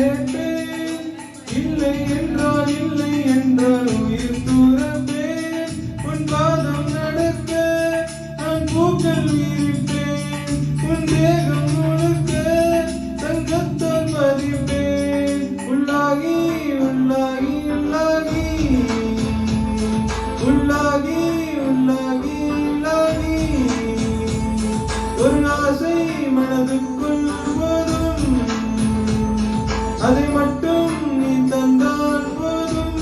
கேட்பேன். இல்லை என்றால் இல்லை என்றால் உயிர் துறப்பேன். உன் பாதம் நடக்க நான் பூக்கள் விரிப்பேன். உன் தேகம் முழுக்க தங்கத்தால் பதிப்பேன். உள்ளாகி உள்ளாகி உள்ளாகி உள்ளாகி உள்ளாகி உள்ளாகி ஒரு ஆசை மனதுக்குள் போதும். அதை மட்டும் நீ தந்தால் போதும்.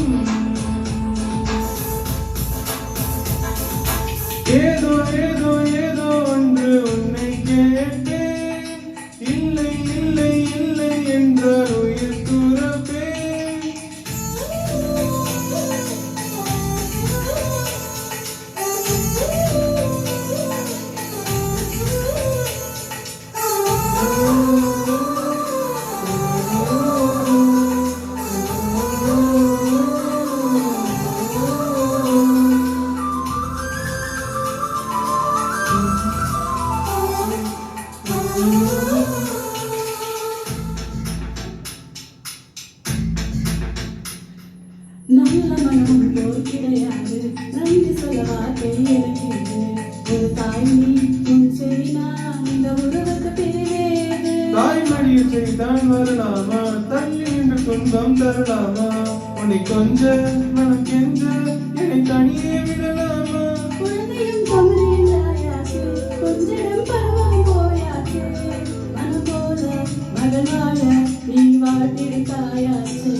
ஏதோ ஏதோ ஏதோ ஒன்று உன்னை கேட்டேன். இல்லை இல்லை இல்லை என்றால் உயிர் துறப்பேன். நல்ல மனம் போல் கிடையாது, நன்றி சொல்ல வார்த்தை எனக்கு இல்லை. ஒரு தாய் நீ உன் செய்தா இந்த உறவுக்கு பிரிவேது. தாய்மடியில் செய்தான் வரலாமா, தள்ளி நின்று துன்பம் தரலாமா? உன்னை கொஞ்ச மனம் கெஞ்ச என்னை தனியே விடலாமா? குழந்தையும் தமிழில் ஆயாச்சு, கொஞ்சிடம் பருவம் போயாச்சு. மனம் போல மகனாய நீ வாழ்த்திருக்காயாச்சு.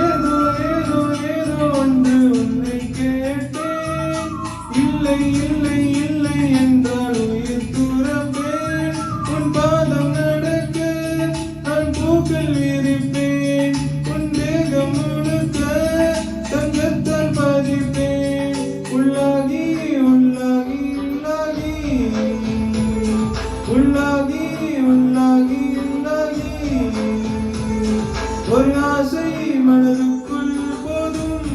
ஏதோ ஏதோ ஏதோ ஒன்று உன்னை கேட்டேன். இல்லை இல்லை இல்லை என்றால் உயிர் துறப்பேன். உன் பாதம் நடக்க நான் பூக்கள் விரிப்பேன். உன் தேகம் முழுக்க தங்கத்தால் பதிப்பேன். உள்ளாகி உள்ளாகி உள்ளாகி உள்ளாகி உள்ளாகி உள்ளாகி ஒரு ஆசை மனதுக்குள் போதும்.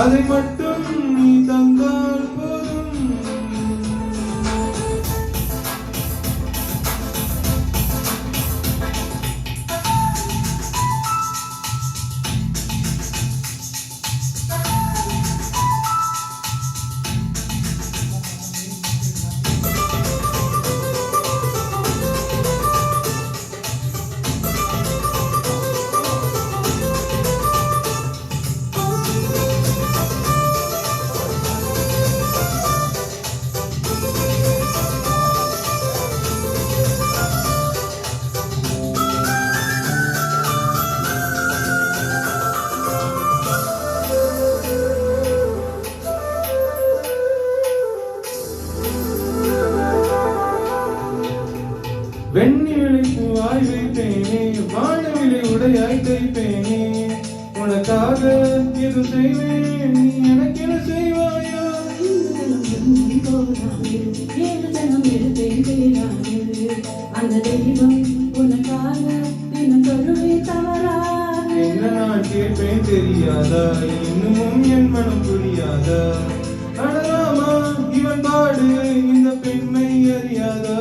அதை மட்டும் நீ தந்தால் போதும். வெண்ணிலை பூவாய் வைப்பேனே, வானவிலை உடையாய் தைப்பேனே. உனக்காக எது செய்வேன், நீ எனக்கு என்ன செய்வாயா? ஏழு ஜனம் எடுத்தேன் பேராது, அந்த தெய்வம் உனக்காக தினம் தொழுவே தவறாது. என்ன நான் கேட்பேன் தெரியாதா, இன்னமும் என் மனம் புரியாதா? அடலாமா இவன் பாடு இந்த பெண்மை அறியாதா?